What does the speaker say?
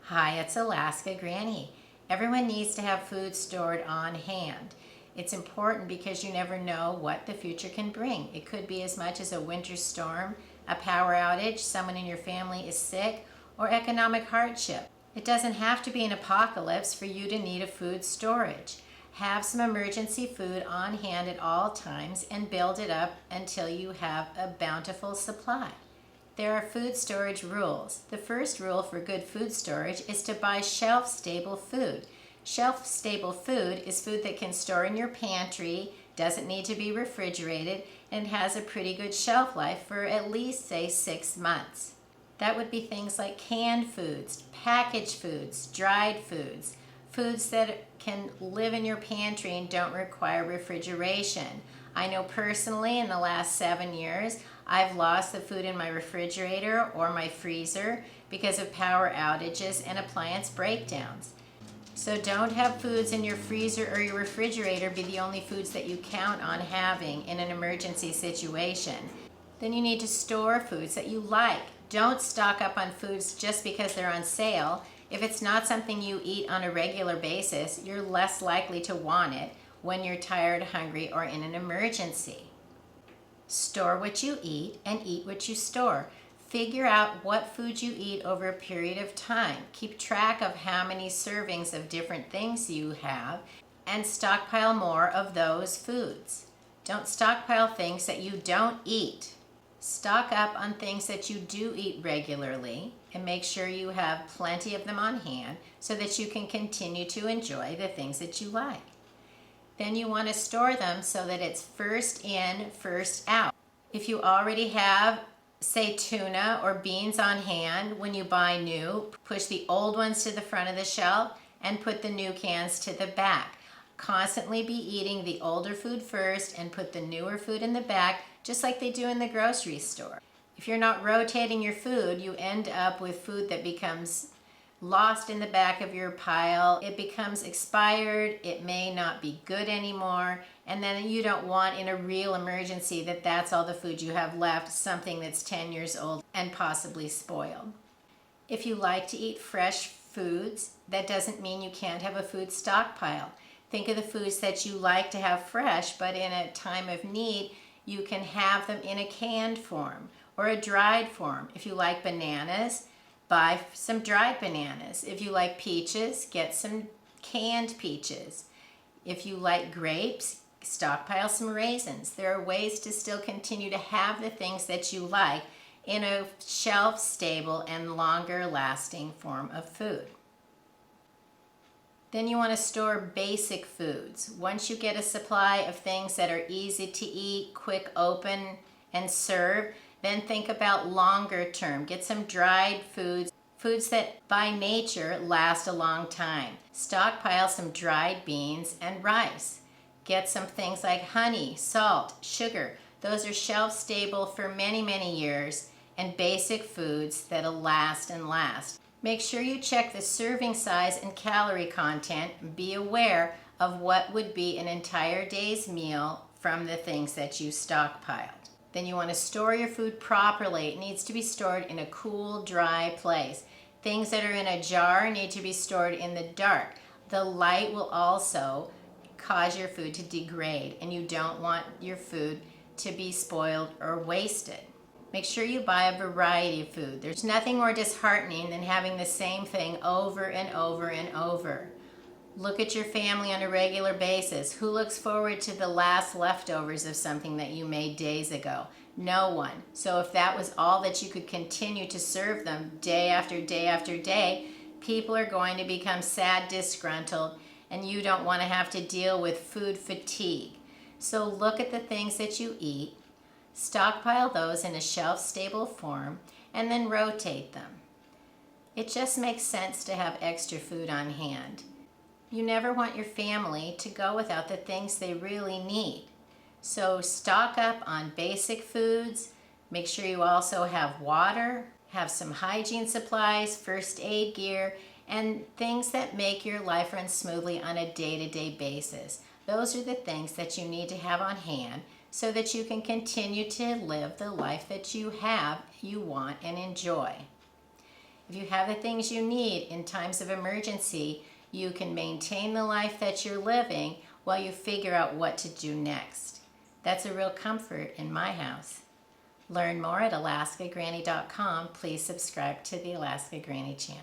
Hi, it's Alaska Granny. Everyone needs to have food stored on hand. It's important because you never know what the future can bring. It could be as much as a winter storm, a power outage, someone in your family is sick, or economic hardship. It doesn't have to be an apocalypse for you to need a food storage. Have some emergency food on hand at all times and build it up until you have a bountiful supply. There are food storage rules. The first rule for good food storage is to buy shelf-stable food. Shelf-stable food is food that can store in your pantry, doesn't need to be refrigerated, and has a pretty good shelf life for at least, say, 6 months. That would be things like canned foods, packaged foods, dried foods, foods that can live in your pantry and don't require refrigeration. I know personally in the last 7 years, I've lost the food in my refrigerator or my freezer because of power outages and appliance breakdowns. So don't have foods in your freezer or your refrigerator be the only foods that you count on having in an emergency situation. Then you need to store foods that you like. Don't stock up on foods just because they're on sale. If it's not something you eat on a regular basis, you're less likely to want it when you're tired, hungry, or in an emergency. Store what you eat and eat what you store. Figure out what food you eat over a period of time. Keep track of how many servings of different things you have and stockpile more of those foods. Don't stockpile things that you don't eat. Stock up on things that you do eat regularly and make sure you have plenty of them on hand so that you can continue to enjoy the things that you like. Then you want to store them so that it's first in, first out. If you already have, say, tuna or beans on hand when you buy new, push the old ones to the front of the shelf and put the new cans to the back. Constantly be eating the older food first and put the newer food in the back, just like they do in the grocery store. If you're not rotating your food, you end up with food that becomes lost in the back of your pile. It becomes expired, it may not be good anymore, and then you don't want in a real emergency that that's all the food you have left, something that's 10 years old and possibly spoiled. If you like to eat fresh foods, that doesn't mean you can't have a food stockpile. Think of the foods that you like to have fresh, but in a time of need, you can have them in a canned form or a dried form. If you like bananas, buy some dried bananas. If you like peaches, get some canned peaches. If you like grapes, stockpile some raisins. There are ways to still continue to have the things that you like in a shelf-stable and longer-lasting form of food. Then you want to store basic foods. Once you get a supply of things that are easy to eat, quick open and serve, then think about longer term. Get some dried foods, foods that by nature last a long time. Stockpile some dried beans and rice. Get some things like honey, salt, sugar. Those are shelf stable for many, many years and basic foods that'll last and last. Make sure you check the serving size and calorie content and be aware of what would be an entire day's meal from the things that you stockpiled. Then you want to store your food properly. It needs to be stored in a cool, dry place. Things that are in a jar need to be stored in the dark. The light will also cause your food to degrade, and you don't want your food to be spoiled or wasted. Make sure you buy a variety of food. There's nothing more disheartening than having the same thing over and over and over. Look at your family on a regular basis. Who looks forward to the last leftovers of something that you made days ago? No one. So if that was all that you could continue to serve them day after day after day, people are going to become sad, disgruntled, and you don't want to have to deal with food fatigue. So look at the things that you eat, stockpile those in a shelf-stable form, and then rotate them. It just makes sense to have extra food on hand. You never want your family to go without the things they really need. So stock up on basic foods. Make sure you also have water, have some hygiene supplies, first aid gear, and things that make your life run smoothly on a day-to-day basis. Those are the things that you need to have on hand so that you can continue to live the life that you want, and enjoy. If you have the things you need in times of emergency, you can maintain the life that you're living while you figure out what to do next. That's a real comfort in my house. Learn more at alaskagranny.com. Please subscribe to the Alaska Granny channel.